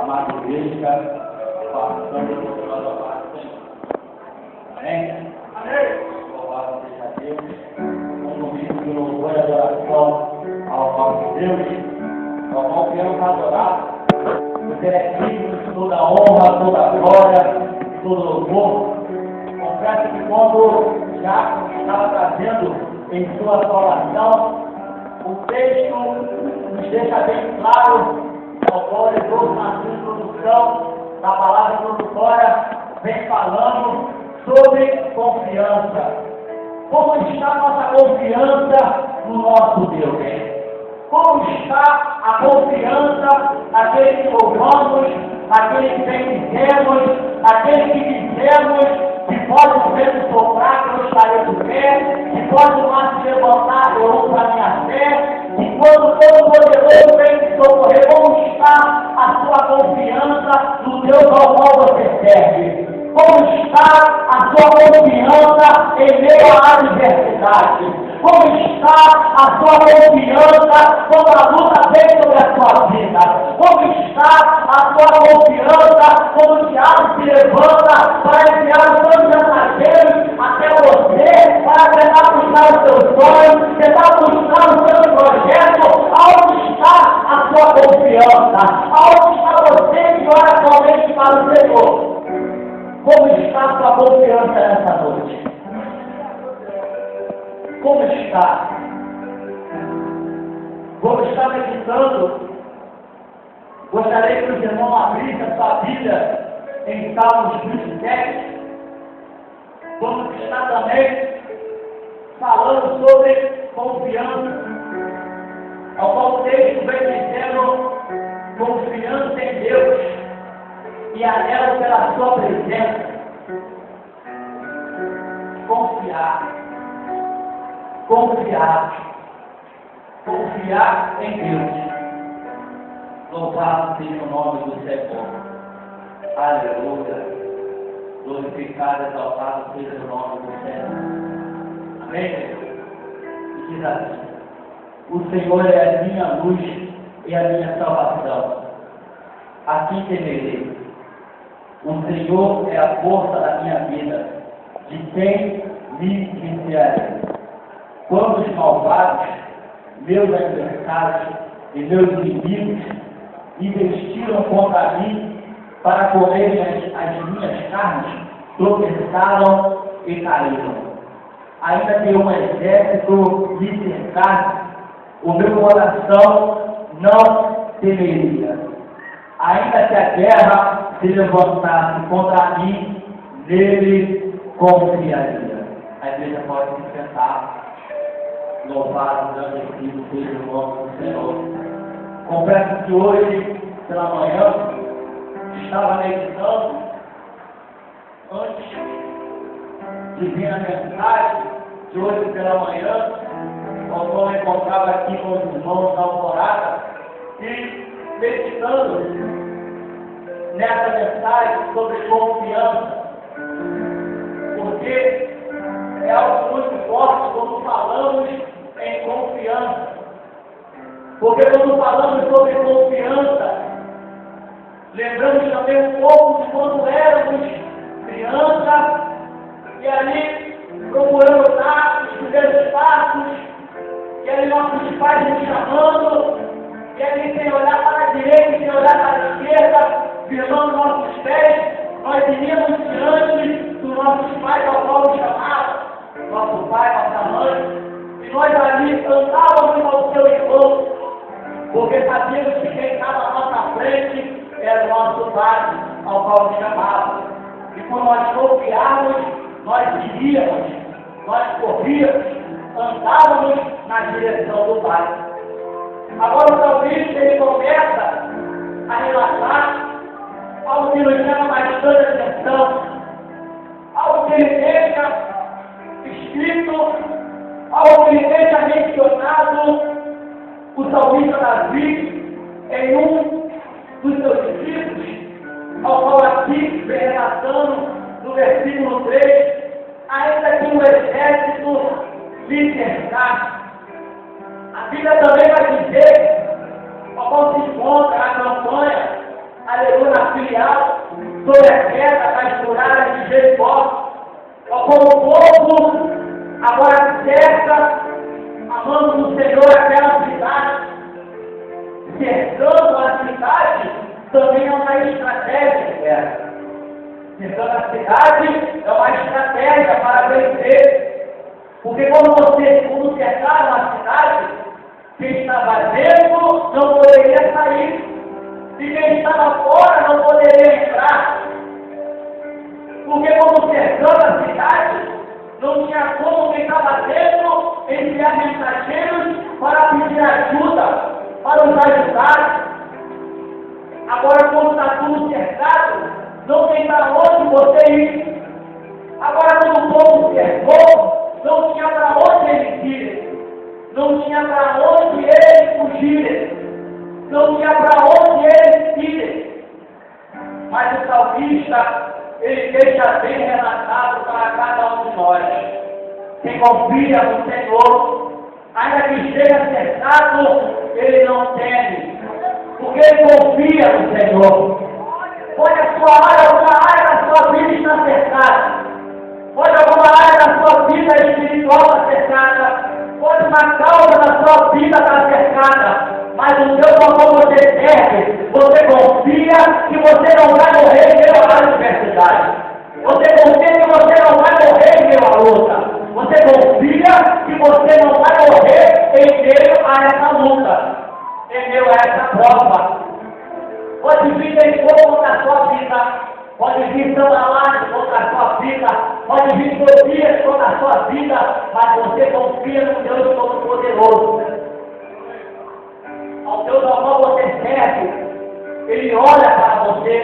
amada igreja, passando por toda a parte. Amém? Louvado seja Deus. Um domingo de louvor e adoração ao nosso Deus. Nós não queremos adorar, porque Ele é digno de toda honra, toda glória e todo louvor. Confesso que quando já estava trazendo em sua oração, o texto nos deixa bem claro, ao qual ele trouxe na sua introdução, na palavra introdutória, vem falando sobre confiança. Como está a nossa confiança no nosso Deus? Como está a confiança naquele que louvamos, naquele que bendizemos, naquele que dizemos que pode o vento soprar, que eu estarei do pé, que pode o mar se levantar, eu uso a minha fé, e quando todo poderoso vem te socorrer, como está a sua confiança no Deus ao qual você serve? Como está a sua confiança em meio à adversidade? Como está a sua confiança quando a luta vem sobre a sua vida? Como está a sua confiança quando o diabo se levanta para enviar os seus mensageiros até você, para tentar buscar os seus sonhos, tentar buscar o seu projeto? Aonde está a sua confiança? Aonde está você que ora somente para o Senhor? Como está a sua confiança nessa noite? Como está? Como está meditando? Gostaria que os irmãos abrissem a sua Bíblia em Salmos 27. Vamos estar também falando sobre confiança. Ao qual o texto vem dizendo confiança em Deus e anelo pela sua presença. Confiar. Confiar em Deus. Louvado seja o nome do Senhor. Aleluia. Glorificado e exaltado seja o nome do Senhor. Amém? E diz assim: o Senhor é a minha luz e a minha salvação. Assim temerei. O Senhor é a força da minha vida. De quem me recearei? Quando os malvados, meus adversários e meus inimigos investiram contra mim para comerem as minhas carnes, tropeçaram e caíram. Ainda que um exército me cercasse, o meu coração não temeria. Ainda que a guerra se levantasse contra mim, nele confiaria. A igreja pode se sentar. Louvado, agradecido seja o nome do Senhor. Confesso que hoje, pela manhã, estava meditando, antes de vir a mensagem de hoje pela manhã, quando eu me encontrava aqui com os irmãos da Alvorada, e meditando nessa mensagem sobre confiança, porque é algo muito forte quando falamos em confiança. Porque quando falamos sobre confiança, lembramos também um pouco de quando éramos crianças e ali procuramos dar os primeiros passos, e ali nossos pais nos chamando, e ali sem olhar para a direita e sem olhar para a esquerda, firmando nossos pés, nós iríamos diante dos nossos pais ao qual nos chamavam, nosso pai, nossa mãe, e nós ali andávamos ao seu encontro, porque sabíamos que quem estava à nossa frente era o nosso pai, ao qual nos chamava. E quando nós confiávamos, nós iríamos, nós corríamos, andávamos na direção do Pai. Agora o salmista ele começa a relatar algo que nos chama bastante atenção, algo que ele deixa escrito, algo que ele deixa mencionado, o salmista Davi, em um dos seus livros, ao qual aqui vem relatando no versículo 3, ainda que o exército lhe cercasse. A Bíblia também vai dizer, ao qual se encontra material sobre a terra das muralhas de Jericó. Como o povo agora cerca, amando o Senhor aquela cidade, cercando a cidade também é uma estratégia de guerra. Cercando a cidade é uma estratégia para vencer. Porque quando cercaram a cidade, quem estava dentro não poderia sair. E quem estava fora não poderia entrar. Porque quando cercando a cidade, não tinha como quem estava dentro enviar mensageiros para pedir ajuda, para os ajudar. Agora, quando está tudo cercado, não tem para onde você ir. Agora, quando o povo cercou, não tinha para onde eles irem. Não tinha para onde eles fugirem. Não tinha para onde eles irem. Mas o salmista, ele deixa bem relatado para cada um de nós. Quem confia no Senhor, ainda que esteja cercado, ele não teme. Porque ele confia no Senhor. Pode alguma área da sua vida está cercada. Pode alguma área da sua vida espiritual estar cercada. Pode uma causa da sua vida estar cercada. Mas o Deus ao qual você serve, você confia que você não vai morrer pela adversidade. Você confia que você não vai morrer pela luta. Você confia que você não vai morrer em meio a essa luta, em meio a essa prova. Pode vir temor contra a sua vida, pode vir trabalhos contra a sua vida, pode vir dias contra a sua vida, mas você confia no Deus Todo-Poderoso. Ao Deus ao qual você serve, Ele olha para você,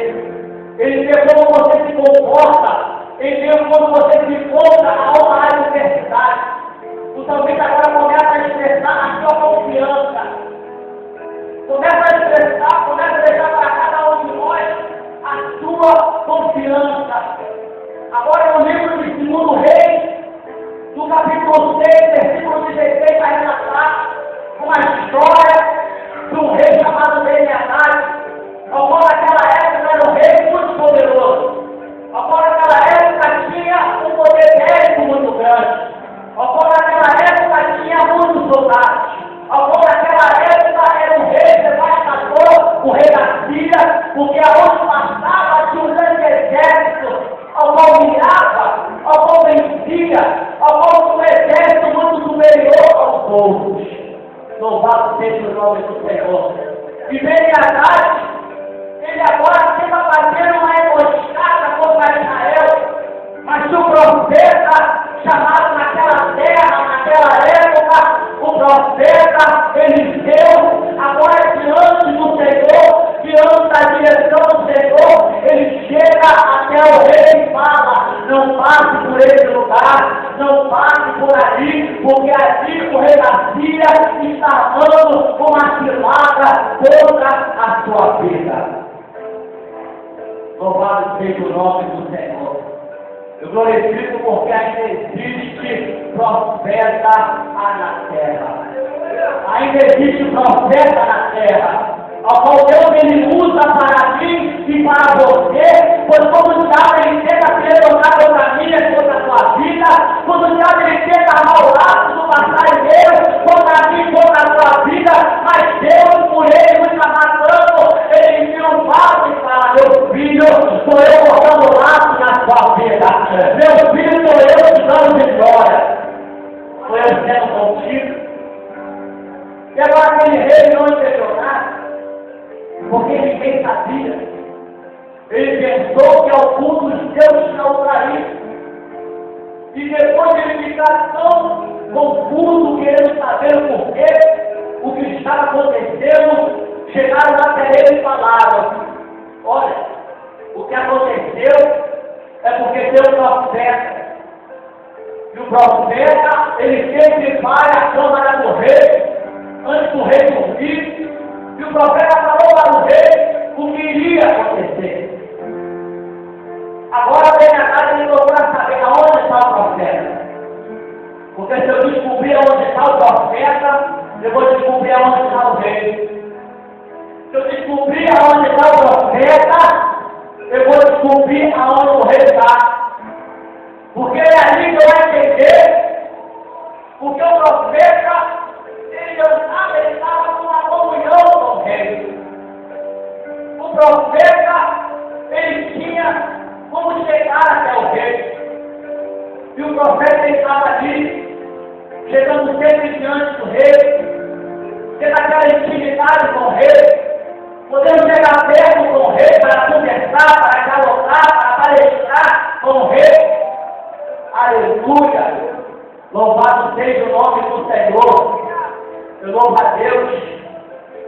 Ele vê como você se comporta, Ele vê como você se encontra a uma adversidade. O salmista agora começa a expressar a sua confiança. Começa a expressar, começa a deixar para cada um de nós a sua confiança. Agora no livro de 2 Reis, no capítulo 6, versículo 16, vai relatar uma história de um rei chamado Ben-Hadad, ao qual naquela época era um rei muito poderoso, ao qual naquela época tinha um poder bélico muito grande, ao qual naquela época tinha muitos soldados, ao qual naquela época era um rei devastador, o rei da Síria, porque aonde passava tinha um grande exército, ao qual mirava, ao qual vencia, ao qual tinha um exército muito superior aos outros. Louvado seja o nome do Senhor. E Ben-Hadad, ele agora tenta fazer uma emboscada contra Israel, mas o profeta, chamado naquela terra, naquela época, o profeta Eliseu, agora diante do Senhor, diante da direção do Senhor, ele chega até o rei e fala: não passe por esse lugar, não passe por ali, porque ali o rei da Síria está armando uma cilada contra a sua vida. Louvado seja o nome do Senhor. Eu glorifico porque ainda existe profeta na terra. Ainda existe profeta na terra, ao qual Deus ele usa para mim e para você, pois quando o diabo ele tenta levantar contra mim e contra a sua vida, quando o diabo ele tenta armar o laço do passarinheiro contra mim e contra a sua vida, mas Deus por ele nos está matando, ele envia um vaso e fala: meu filho, sou eu botando o laço na sua vida, meu filho, sou eu te dando vitória, sou eu sendo contigo. E agora aquele rei não entendeu nada, porque ninguém sabia. Ele pensou que ao culto de Deus tinha o traído. E depois de ele ficar tão confuso, querendo saber o porquê, o que estava acontecendo, chegaram até ele e falaram: olha, o que aconteceu é porque tem um profeta. E o profeta, ele sempre vai à câmara do rei, antes do rei dormir, e o profeta falou para o rei o que iria acontecer. Agora Ben-Hadad ele procura saber aonde está o profeta. Porque se eu descobrir aonde está o profeta, eu vou descobrir aonde está o rei. Se eu descobrir aonde está o profeta, profeta, ele tinha como chegar até o rei. E o profeta estava ali, chegando sempre diante do rei, tendo aquela intimidade com o rei, podendo chegar perto com o rei para conversar, para dialogar, para palestrar com o rei. Aleluia! Louvado seja o nome do Senhor. Eu louvo a Deus,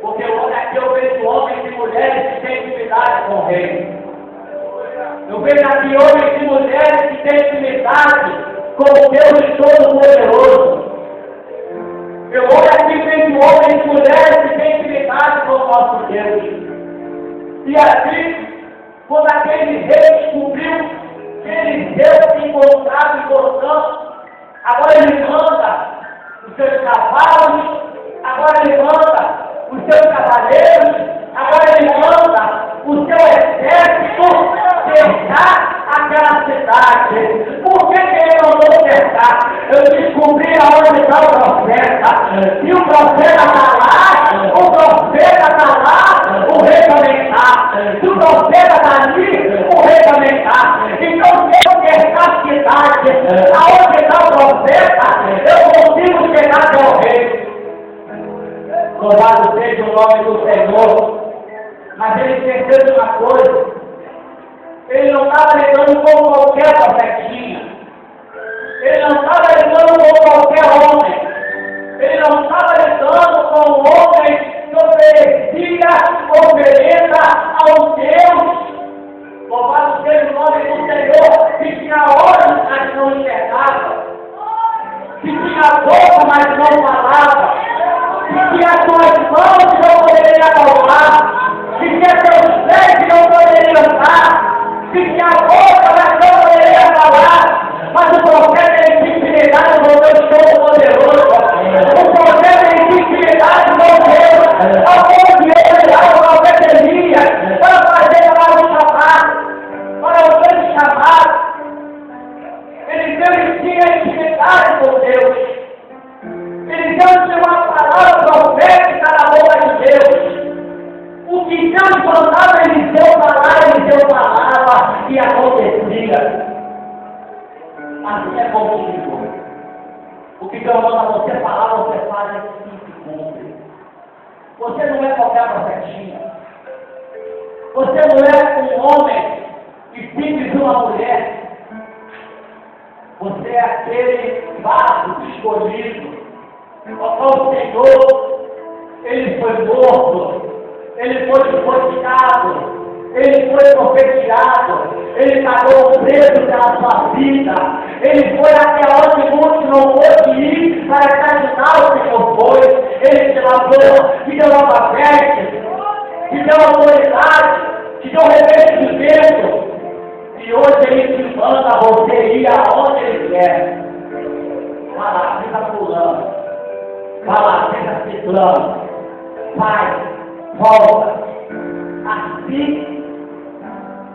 porque aqui eu vejo homens e mulheres que têm intimidade com o rei. Eu vejo aqui homens e mulheres que têm intimidade com o Deus Todo-Poderoso. Eu olho aqui e vejo homens e mulheres que têm intimidade com o nosso Deus. E assim, quando aquele rei descobriu que Eliseu se encontrava em Dotã, agora ele manda os seus cavalos, agora ele manda os seus cavaleiros, agora ele manda o seu exército cercar aquela cidade. Por que ele mandou cercar? Eu descobri aonde está o profeta. Se o profeta está lá, o profeta está lá, o rei também está. Se o profeta está ali, o rei também está. Então, se eu cercar a cidade, aonde está o profeta, eu consigo chegar até o rei. Louvado seja o nome do Senhor. Mas ele esqueceu de uma coisa. Ele não estava lidando com qualquer profetinha. Ele não estava lidando com qualquer homem. Ele não estava lidando com um homem que oferecia oferenda ao Deus. Louvado seja o nome do Senhor, que tinha olhos, mas não enxergava. Que tinha boca, mas não falava. Que tinha suas mãos que não poderia palmar. Que tinha seus pés que não poderia andar. Que tinha boca, mas não poderia falar. Mas o profeta tem intimidade com Deus Todo-Poderoso. O profeta tem intimidade com Deus. A ponto de ele dar o profeta Elias para fazer para o chamado, para o grande chamado. Ele tinha intimidade com Deus. Ele tinha uma palavra profética na boca de Deus. O que Deus mandava Eliseu falava e acontecia. Assim é comigo. O que Deus manda você falar, você faz e se cumpre. Você não é qualquer profetinha. Você não é um homem e simples uma mulher. Você é aquele vaso escolhido. O Senhor, ele foi morto, ele foi desforticado, ele foi profetizado, ele pagou o preço pela sua vida, ele foi até onde muitos não pôde ir para ajudar o Senhor foi, ele te lavou, te deu uma veste, te deu autoridade, te deu revestimento, e hoje ele te manda você ir aonde ele quer. Vai lá, fica pulando, vai lá, fica ciclando, vai, volta. Assim,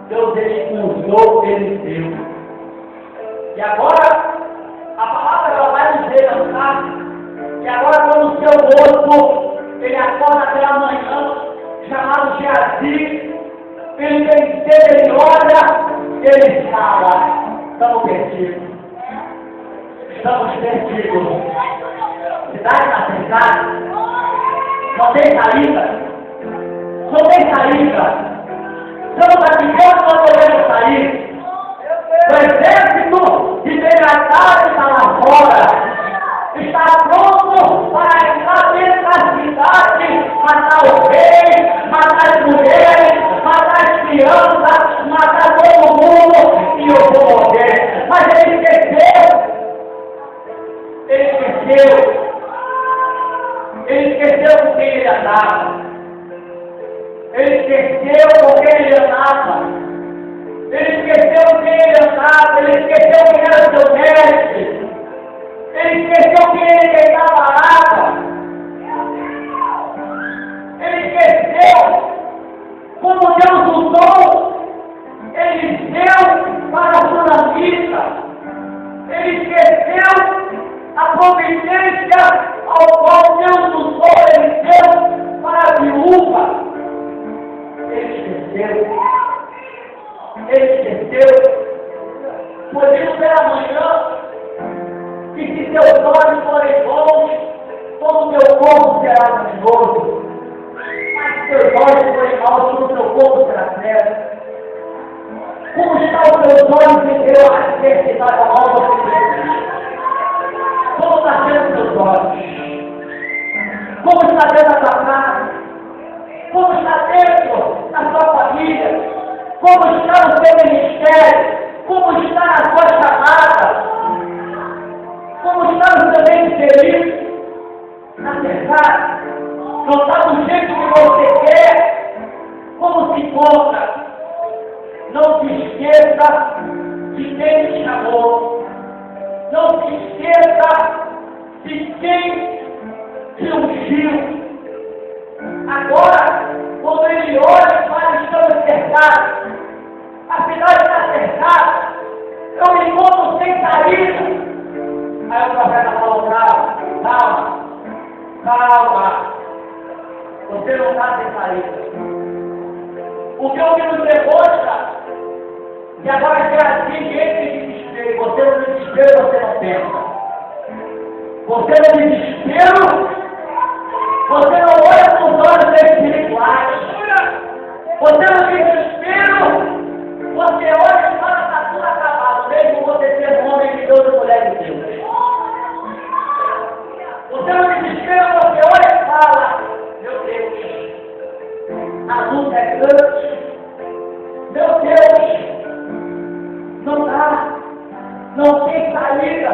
Deus expulsou Eliseu. E agora, a palavra ela vai dizer, tá? E agora, quando o seu moço, ele acorda pela manhã, chamado Geazi, ele tem sede, ele olha, ele fala: estamos perdidos. Estamos perdidos. Cidade na cidade, não tem saída. Não tem saída. Estamos aqui dentro, não podemos sair. O exército de degradado está lá fora. Está pronto para entrar dentro da cidade, matar o rei, matar as mulheres, matar as crianças, matar todo mundo, e eu vou morrer. Mas ele esqueceu. Ele esqueceu. Ele esqueceu com quem ele andava. Ele esqueceu com quem ele andava. Ele esqueceu quem ele andava. Ele esqueceu quem era o seu mestre. Ele esqueceu quem ele deitava a água. Ele esqueceu como Deus usou Eliseu para a sunamita. Ele esqueceu a providência ao qual Deus usou Eliseu para a viúva. Ele esqueceu. esqueceu. Podemos ver amanhã que se seus olhos forem bons, todo o teu corpo será luminoso. Mas se seus olhos forem maus, todo o teu corpo será trevas. Como estão os teus olhos em Deus a adversidade da alma de Deus? Como está sendo os teus olhos? Como está dentro da tua casa? Como está dentro da tua família? Como está no teu ministério? Como está na tua chamada? Como está no teu ente querido? Na verdade, não está do jeito que você quer? Como se encontra? Não se esqueça de quem te chamou. Não se esqueça de quem te ungiu. Agora, quando ele olha para estamos cercados, a cidade está cercada, eu me encontro sem saída. Aí o profeta falou: calma, você não está sem saída. Porque o que nos demonstra que agora é assim, entre desespero. Você no desespero, você não pensa. Você no desespero, você não olha com os olhos espirituais. Você no desespero, você olha e fala: está tudo acabado, mesmo você ser um homem de Deus e mulher de Deus. Você no desespero, você olha e fala: meu Deus, a luta é grande. Meu Deus, não dá, não tem saída.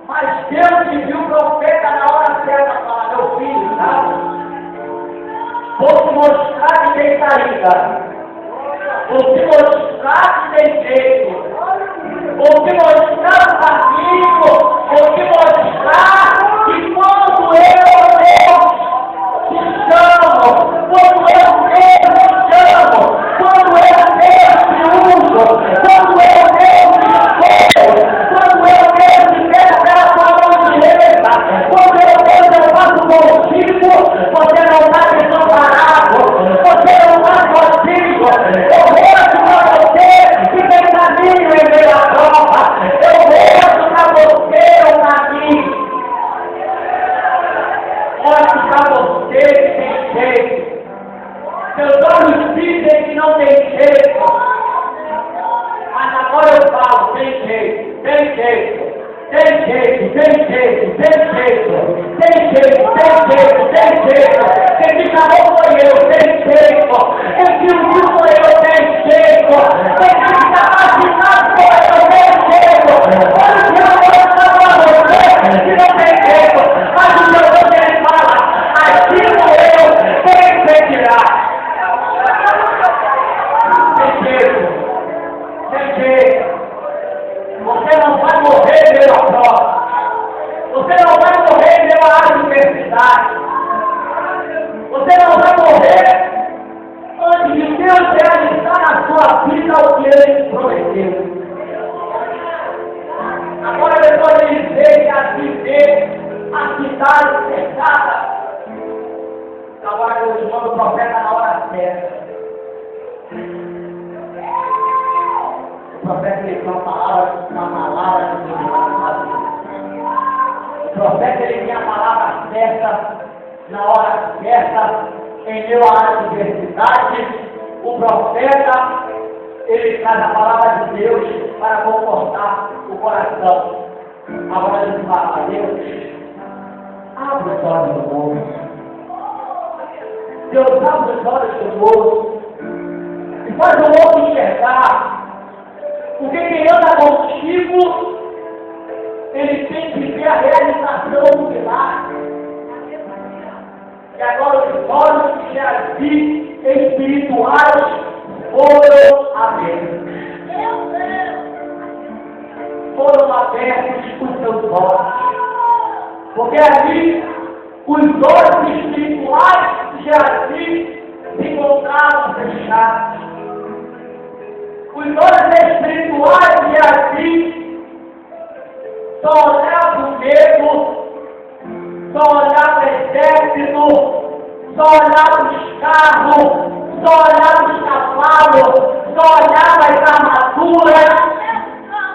Mas Deus te viu o profeta na hora certa falar: meu filho, tá? Vou te mostrar que tem saída. Vou te mostrar que tem jeito. Vou te mostrar o caminho. Vou te mostrar que quando eu Deus te chamo, quando eu Deus te chamo, quando eu Deus te uso, quando eu Deus te escolho, quando eu Deus te quero pela tua mão direita, quando eu Deus eu faço contigo, você não está desamparado, você não está sozinho. Eu mostro para você que tem caminho em meio à prova. Eu mostro para você o caminho. Mostro para você que tem jeito. Seus olhos dizem que não tem jeito. Mas agora eu falo: tem jeito, tem jeito. Tem jeito, tem jeito, tem jeito. Tem jeito, tem jeito, tem jeito. Quem me chamou foi eu, tem jeito. Quem me uniu foi eu, tem jeito. Quem me capacitado foi eu, tem jeito. Quando eu mostrar para você que não tem jeito, mas o meu Deus ele fala: aqui sou eu, tem que tirar. Tem jeito, tem jeito. Você não vai morrer pela prova. Você não vai morrer pela adversidade. Você não vai morrer antes de Deus realizar na sua vida o que Ele te prometeu. Agora depois de dizer que a cidade cercada, agora eu mando o profeta na hora certa. O profeta ele tem uma palavra de Deus na vida. O profeta ele tem a palavra certa, na hora certa, em meio à adversidade. O profeta ele traz a palavra de Deus para confortar o coração. Agora ele fala: Deus, abre os olhos do moço. Deus, abre os olhos do moço e faz o moço enxergar. Porque quem anda contigo, ele tem que ver a realização do milagre. E agora os olhos que já vi espirituais foram abertos. Foram abertos os seus olhos. Porque ali os olhos espirituais que já vi se encontraram fechados. Os olhos espirituais de assim só olhar para o medo, só olhar para o exército, só olhar para os carros, só olhar para os só olhava as armaduras,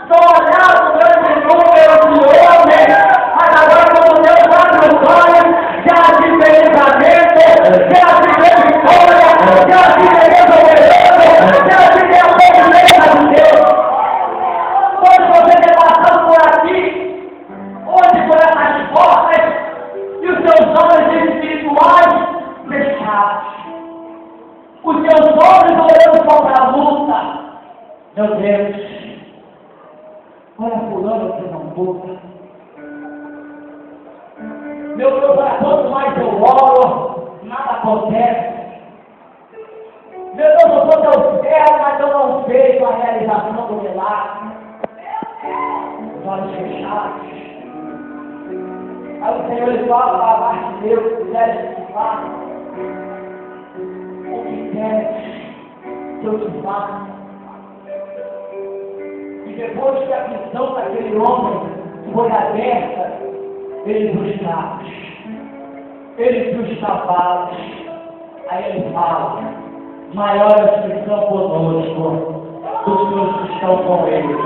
só olhava o grande número de homens, mas agora quando Deus abre os olhos, já se vê livramento, já se vê vitória, já se vê resolvimento, já se vê a presença de Deus. Hoje você está passando por aqui, hoje por essas portas, e os seus olhos espirituais fechados. Os seus olhos olhando só para a luta. Meu Deus, olha fulano que não luta. Meu Deus, para quanto mais eu oro, nada acontece. Meu Deus, eu sou teu servo, mas eu não vejo a realização do milagre. Os olhos fechados. Aí o Senhor ele fala para baixo de Deus, se quiser te falar. O que queres que eu te faça? E depois que a visão daquele homem foi aberta, ele viu os carros, ele viu os cavalos. Aí ele fala: maiores que estão conosco do que os que estão com eles.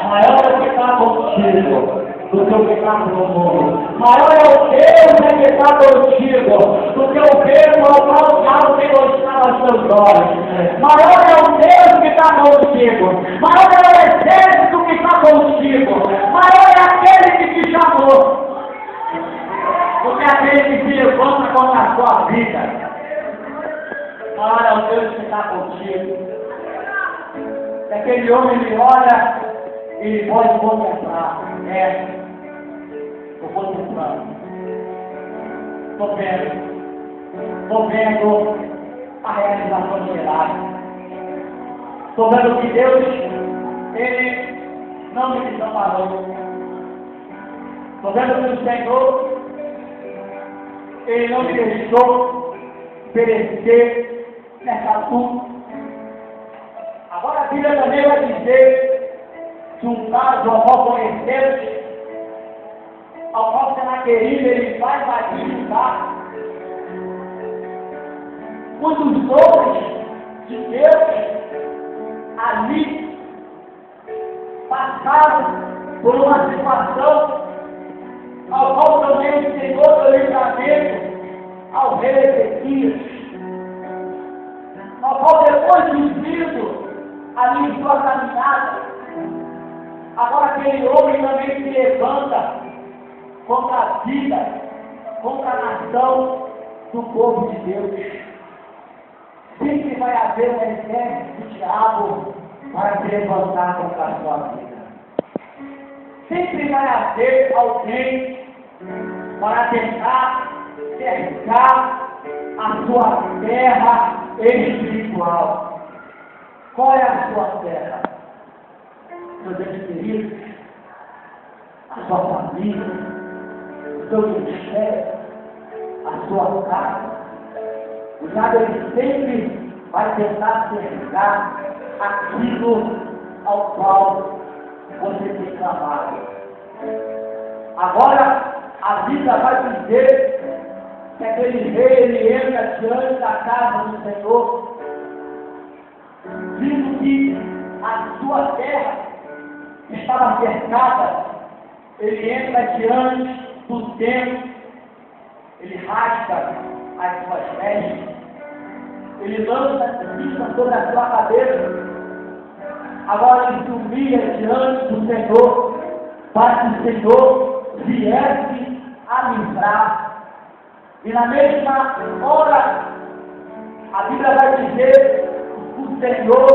Maior é o que está contigo do que o que está no mundo. Maior é o Deus que está contigo do que o Deus ao qual o diabo tem mostrado aos seus olhos. Maior é o Deus que está contigo. Maior é o exército que está contigo. Maior é aquele que te chamou do que aquele que se levanta contra a sua vida. Maior é o Deus que está contigo. E aquele homem ele olha, ele pode contemplar. Estou contemplando. Estou vendo a realização do milagre. Estou vendo que Deus, Ele não me desamparou. Estou vendo que o Senhor, Ele não me deixou perecer nessa luta. Agora a Bíblia também vai dizer que um caso ao qual conhecemos, ao qual Senaqueribe ele vai batizar, muitos homens de Deus ali passaram por uma situação ao qual também o Senhor deu livramento ao rei Ezequias, ao qual depois de vindo ali em sua caminhada, agora aquele homem também se levanta contra a vida, contra a nação do povo de Deus. Sempre vai haver um exército do diabo para se levantar contra a sua vida. Sempre vai haver alguém para tentar cercar a sua terra espiritual. Qual é a sua terra? Meus entes queridos, a sua família, o seu ministério, a sua casa. O diabo ele sempre vai tentar cercar aquilo ao qual você tem clamado. Agora, a Bíblia vai dizer que aquele rei ele entra diante da casa do Senhor, vindo que a sua terra estava cercada. Ele entra diante do templo, ele rasga as suas vestes, ele lança cinza sobre a sua cabeça. Agora ele se humilha diante do Senhor, para que o Senhor viesse a livrar. E na mesma hora, a Bíblia vai dizer que o Senhor,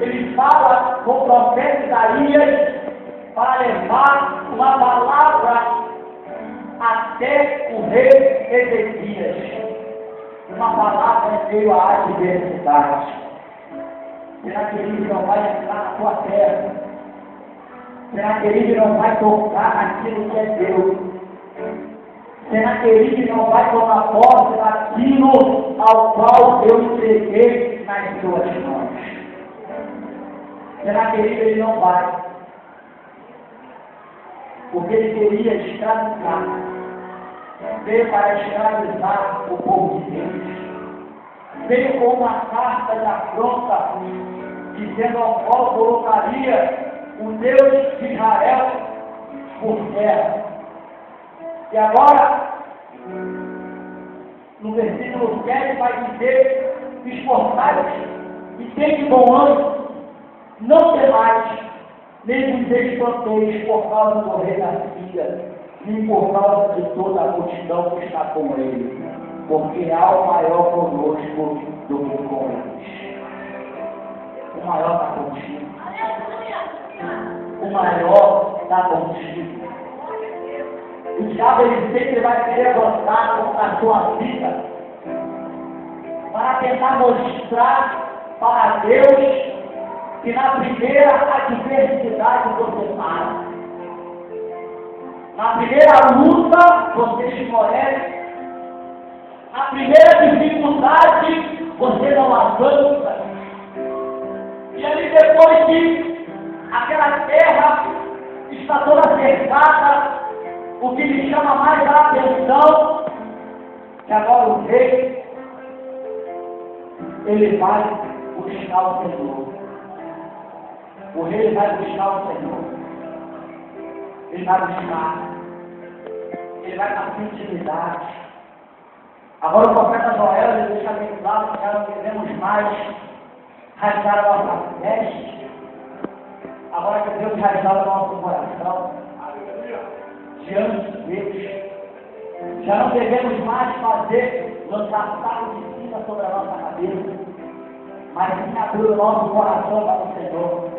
ele fala com o profeta Isaías para levar uma palavra até o rei Ezequias. Uma palavra em meio à adversidade. Será que ele não vai entrar na sua terra? Será que ele não vai tocar naquilo que é Deus? Será que ele não vai tomar posse daquilo ao qual eu entreguei nas suas mãos? Será que ele não vai? Porque ele queria escravizar. Veio para escravizar o povo de Deus. veio com uma carta já pronta, dizendo ao qual colocaria o Deus de Israel por terra. E agora, no versículo 7 vai dizer: esforçai-vos e tende bom ânimo, não temais, nem vos espanteis por causa do rei da Síria, nem por causa de toda a multidão que está com ele, porque há o maior conosco do que com eles. O maior está contigo. O maior está contigo. O diabo, ele sempre vai querer avançar na sua vida para tentar mostrar para Deus que na primeira adversidade você para. Na primeira luta você esmorece. Na primeira dificuldade você não avança. E ali depois que aquela terra está toda cercada, o que me chama mais a atenção, que agora o rei, ele vai buscar o Senhor. O rei vai buscar o Senhor. Ele vai buscar. Ele vai na intimidade. Agora o profeta Joel, ele deixa bem claro que nós não devemos mais rasgar a nossa veste. Agora que Deus rasgar o nosso coração diante de Deus. Já não devemos mais lançar sacos de cinza sobre a nossa cabeça, mas sim abrir o nosso coração para o Senhor.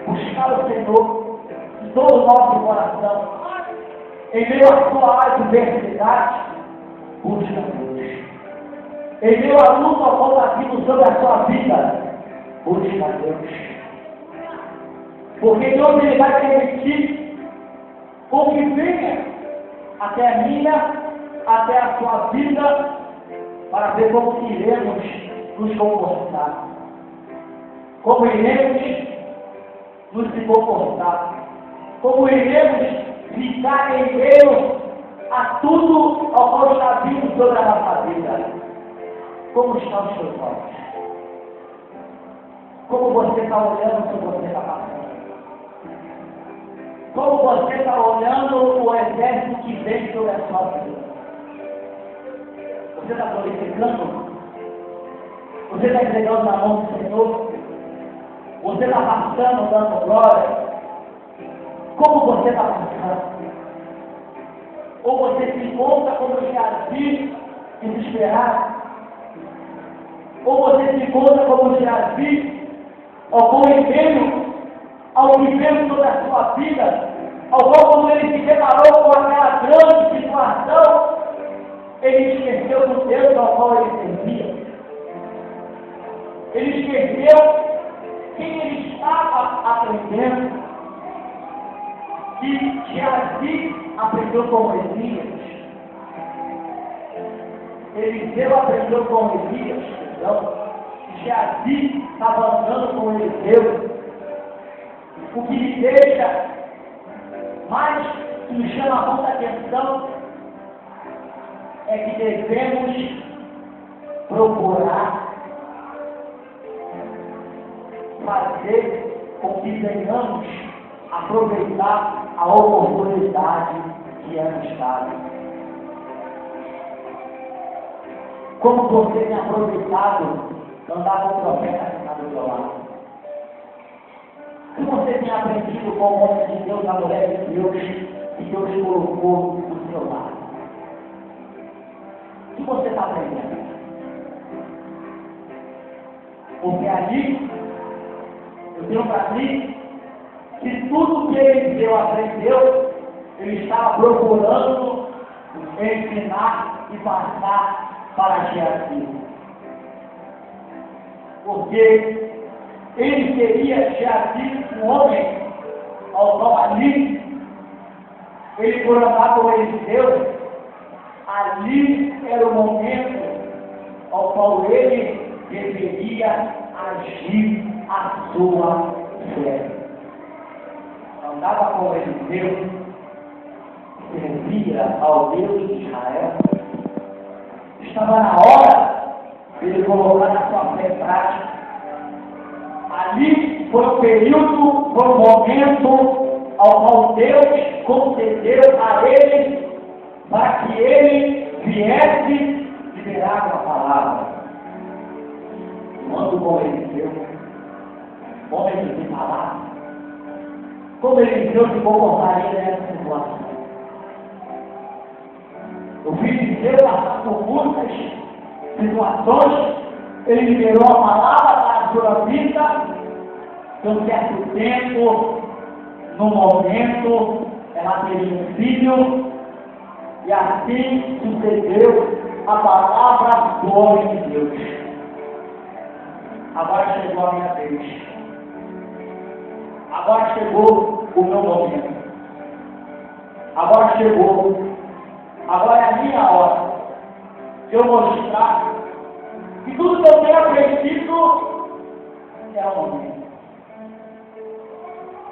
Buscar o Senhor de todo o nosso coração. Em meio à sua adversidade, busca Deus. Em meio à luta ao combativo sobre a sua vida, busca Deus. Porque Deus, ele vai permitir com que venha até a minha, até a sua vida, para ver como iremos nos comportar. Como iremos nos comportar. Como iremos ficar em meio a tudo ao qual está vindo sobre a nossa vida. Como estão os seus olhos? Como você está olhando o que você está passando? Como você está olhando o exército que vem sobre a sua vida? Você está glorificando? Você está entregando na mão do Senhor? Você está passando, dando glória? Como você está passando? Ou você se encontra como Geazi, desesperado? Ou você se encontra como Geazi, ocorrendo ao que veio sobre a sua vida, ao qual, quando ele se deparou com aquela grande situação, ele esqueceu do Deus ao qual ele servia. Ele esqueceu quem ele estava aprendendo. E Geazi aprendeu com Elias. Eliseu aprendeu com Elias. Então, Geazi estava andando com Eliseu. O que me deixa mais, que me chama muita atenção, é que devemos procurar fazer com que venhamos aproveitar a oportunidade que é nos dada. Como você tem aproveitado andar com o profeta que está do seu lado? Como você tem aprendido com o homem de Deus, a mulher de Deus, que Deus colocou do seu lado? O que você está aprendendo? Porque ali, eu tenho para mim, que tudo que Eliseu aprendeu, ele estava procurando ensinar e passar para Geazi. Porque ele queria Geazi um homem ao qual ali, ele por andar com Eliseu, ali era o momento ao qual ele deveria agir a sua fé. Andava com Eliseu, servia ao Deus de Israel. Estava na hora ele colocar na sua fé em prática. Ali foi um período, foi um momento ao qual Deus concedeu a ele para que ele viesse liberar a palavra. Quando como ele deu, como ele tem palavra, como ele deu se comportaria nessa situação. O filho de Deus passou por muitas situações, ele liberou a palavra para a sua vida, de um certo tempo, no momento, ela teve um filho, e assim sucedeu a palavra do homem de Deus. Agora chegou a minha vez. Agora chegou o meu momento. Agora chegou. Agora é a minha hora de eu mostrar que tudo que eu tenho aprendido é o momento.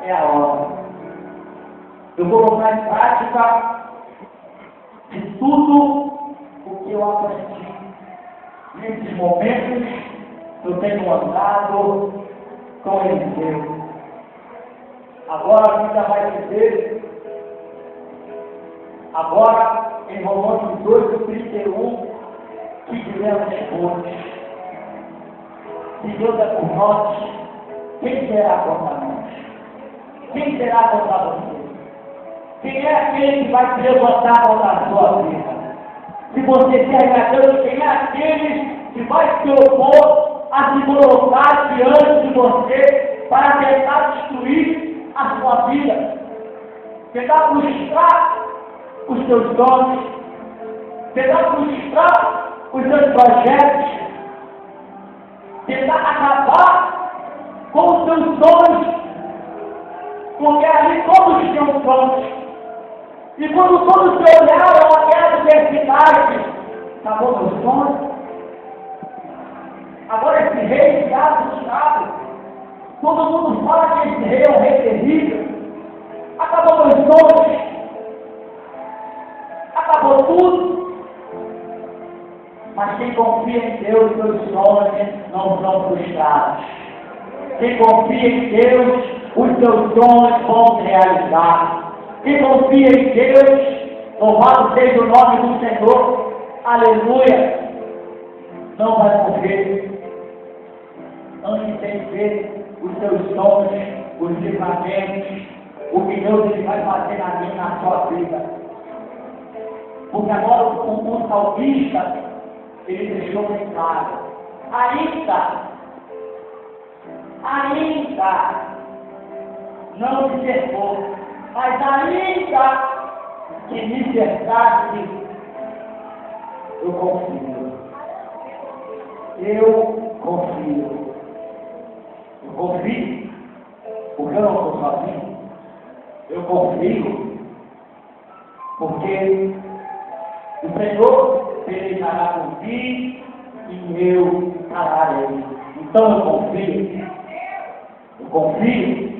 É a hora. Eu vou colocar em prática de tudo o que eu aprendi nesses momentos que eu tenho andado com Eliseu. Agora a vida vai dizer, agora em Romanos 2:31, que diremos depois? Se Deus é por nós, quem será contra nós? Quem será contra você? Quem é aquele que vai se levantar contra a sua vida? Se você serve a Deus, quem é aquele que vai se opor a se colocar diante de você para tentar destruir a sua vida? Tentar frustrar os seus sonhos, tentar frustrar os seus projetos, tentar acabar com os seus sonhos, porque ali todos tinham sonhos. E quando todos se olharam aquela adversidade, acabou meu sonho. Agora esse rei que assustado, todo mundo fala que esse rei é um rei terrível. Acabou meus sonhos. Acabou tudo. Mas quem confia em Deus, seus sonhos não são frustrados. Quem confia em Deus, os seus sonhos vão se realizar. Quem confia em Deus, louvado seja o nome do Senhor, aleluia, não vai morrer antes de ver os seus sonhos, os livramentos, o que Deus ele vai fazer na minha, na sua vida. Porque agora o salmista, ele deixou bem claro, ainda não me cercou, mas ainda que me cercasse, eu confio. Eu confio. Eu confio, porque eu não estou sozinho. Eu confio, porque o Senhor pelejará por mim e eu calarei. Então eu confio. Eu confio.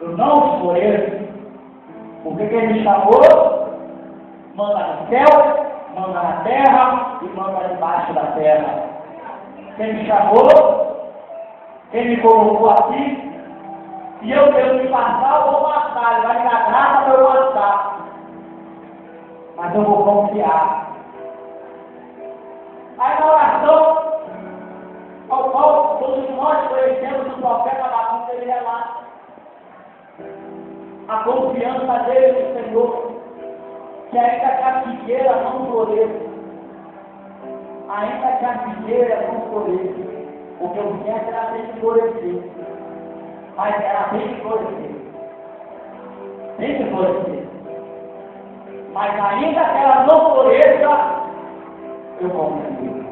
Eu não esmoreço. Porque quem me chamou, manda no céu, manda na terra e manda debaixo da terra. Quem me chamou, quem me colocou aqui, e eu tenho que passar, eu vou passar, ele vai me dar graça para eu passar. Mas eu vou confiar. Aí na oração, ao qual todos nós conhecemos o profeta Abacuque, ele relata a confiança dele no Senhor, que ainda que a figueira não floresça, ainda que a figueira não floresça, porque o viento ela tem que florescer, mas ela tem que florescer, mas ainda que ela não floresça, eu confio.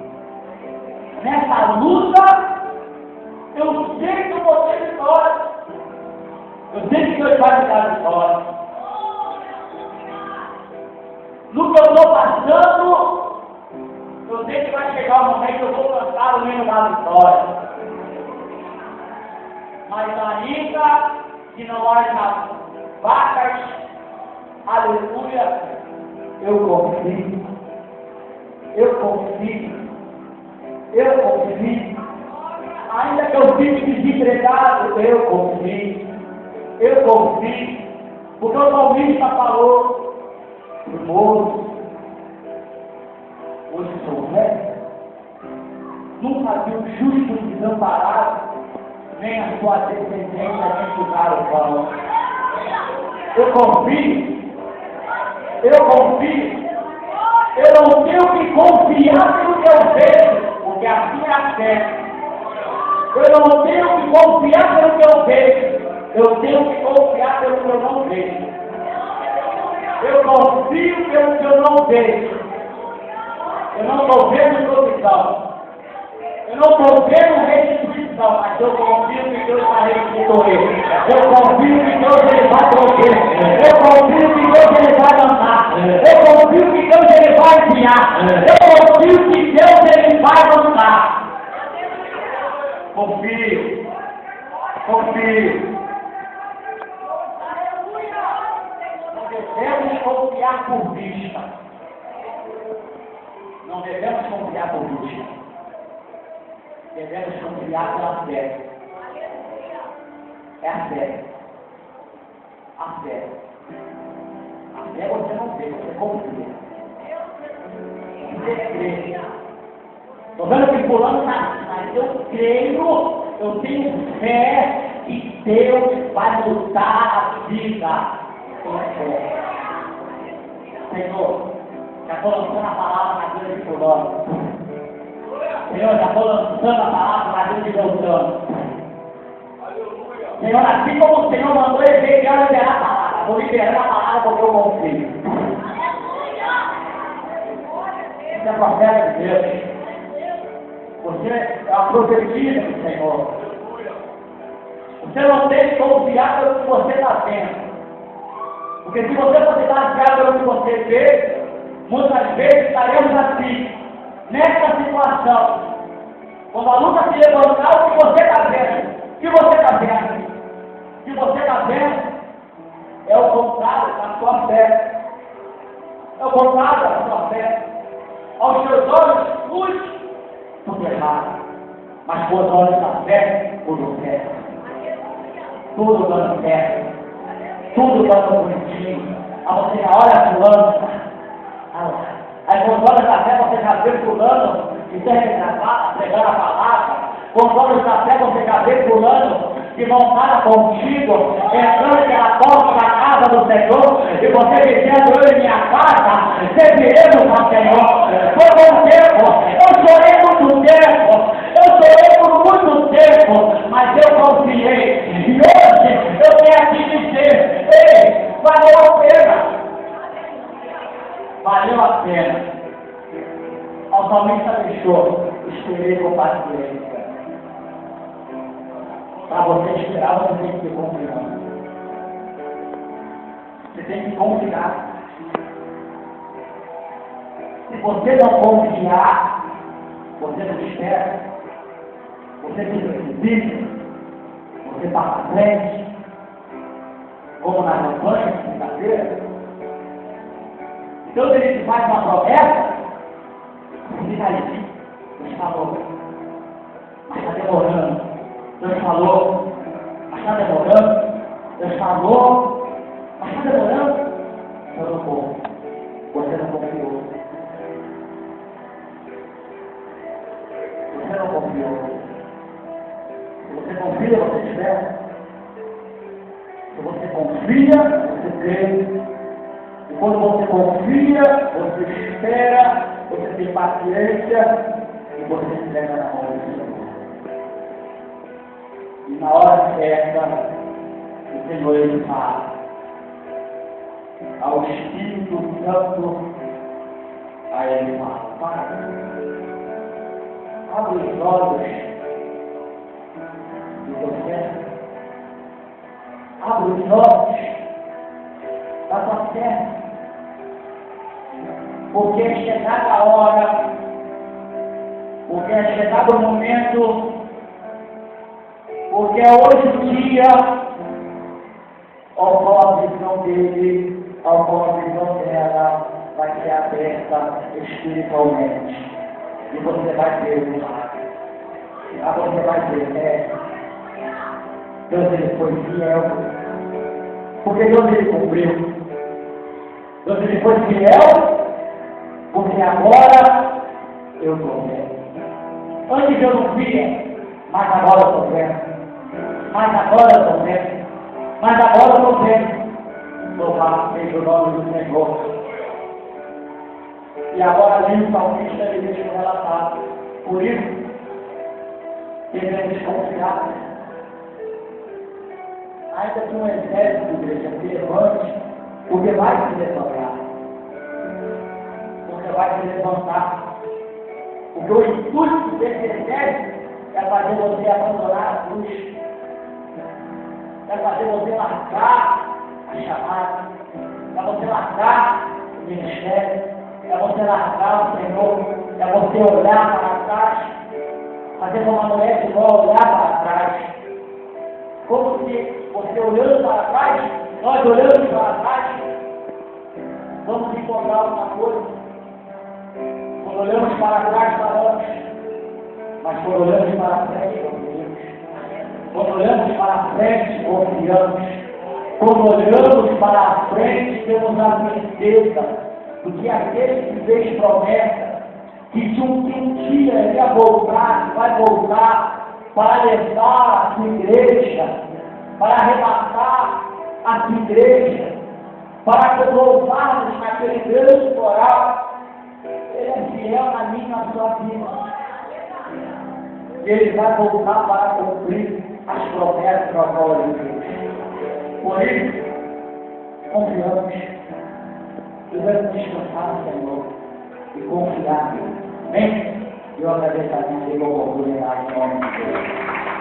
Nessa luta, eu sei que eu vou ter vitória. Eu sei que Deus vai me dar vitória. No que eu estou passando, eu sei que vai chegar o momento que eu vou cantar o hino da vitória. Mas ainda que não haja vacas, aleluia, eu confio. Eu confio. eu confio. Ainda que eu fique desempregado, eu confio. Porque o salmista falou, moço, hoje sou velho, nunca vi o justo desamparado, nem a sua descendência mendigar o pão. Eu confio. Eu não tenho que confiar pelo que eu vejo, porque assim é a fé. Eu não tenho que confiar pelo que eu vejo, eu tenho que confiar pelo que eu não vejo. Eu confio pelo que eu não vejo. Eu não estou vendo provisão. Eu não estou vendo restituição, mas eu confio que Deus vai restituir. Eu confio que Deus ele vai prover. Eu confio que Deus ele vai mandar. Eu confio que Deus ele vai enviar. Eu confio que Deus ele vai mandar. Confio. Não devemos confiar por vista. Não devemos confiar por vista. Devemos confiar pela fé. É a fé. A fé. A fé você não vê, você confia. Você crê. Estou vendo que fulano está, mas eu creio, eu tenho fé que Deus vai mudar a vida. Com fé. Senhor, já estou lançando a palavra na vida de fulano. Senhor, já estou lançando a palavra na vida de Beltrano. Senhor, assim como o Senhor mandou Ezequiel liberar a palavra, vou liberar a palavra porque eu confio. Você é profeta de Deus. Você é a profecia do Senhor. Você não tem que confiar pelo que você está vendo. Porque se você fosse baseado pelo que você vê, muitas vezes estaremos assim, nessa situação. Quando a luta se levantar, o que você está vendo? O que você está vendo? O que você está vendo é o contrário da sua fé. É o contrário da sua fé. Aos seus olhos, luz, tudo errado. Mas com os olhos da fé, tudo certo. Tudo dando certo. Tudo dando bonitinho. Aí você já olha fulano. Aí com os olhos da fé você já vê fulano que serve gravata, pregando a palavra. Com os olhos da fé você já vê fulano que não para contigo, entrando pela porta da casa do Senhor, e você dizendo, eu e minha casa, serviremos ao Senhor. Foi bom tempo, eu chorei por muito tempo, mas eu confiei. E hoje eu tenho que dizer, ei, valeu a pena. Valeu a pena. O salmista deixou, esperei com paciência. Para você esperar, você tem que ter confiança. Você tem que confiar. Se você não confiar, você não espera. Você se precipita. Você passa à frente. Como na campanha, quinta-feira. Então, ele te faz uma promessa, fica ali. Deus falou. Mas está demorando. Deus falou. Mas está demorando. Deus falou. Mas está demorando. Eu não vou. Você não confiou. Você não confiou. Se você confia, você espera. Se você confia, você crê. E quando você confia, você espera, você tem paciência e você entrega na mão do Senhor. E na hora certa, o Senhor ele fala ao Espírito Santo, aí ele fala, Pai, abre os olhos do teu servo, abre os olhos da tua serva, porque é chegada a hora, porque é chegado o momento, porque é hoje o dia, ao qual a visão dele, ao qual a visão dela vai ser aberta espiritualmente. E você vai ter um milagre. Você vai ter, Deus ele foi fiel. Porque Deus ele cumpriu. Deus ele foi fiel. Porque agora eu estou vendo. Antes eu não via, mas agora eu estou vendo. Mas agora eu estou vendo. Mas agora eu estou vendo. Louvado seja o nome do Senhor. E agora, além do salmista, ele deixa um relatado. Por isso, devemos confiar. Ainda que um exército de igreja se levante, porque vai se levantar. Porque vai se levantar. Porque o intuito desse exército é fazer você abandonar a cruz. É fazer você largar a chamada. É você largar o ministério. É você largar o Senhor, é você olhar para trás, fazer como uma mulher de Jó olhar para trás. Como se você olhando para trás, nós olhando para trás, vamos encontrar uma coisa. Quando olhamos para trás, paramos, mas quando olhamos para frente, confiamos. Quando olhamos para frente, confiamos. Quando olhamos para frente, temos a certeza porque aquele que fez promessa, que de um dia ele ia voltar, vai voltar para levar a sua igreja, para arrebatar a sua igreja, para louvarmos naquele grande coral. Ele é fiel na minha e na sua vida. Ele vai voltar para cumprir as promessas da qual ele fez. Por isso, confiamos. Devemos descansar no Senhor e confiar nele. Amém? Eu agradeço a Deus pela oportunidade em nome de Deus.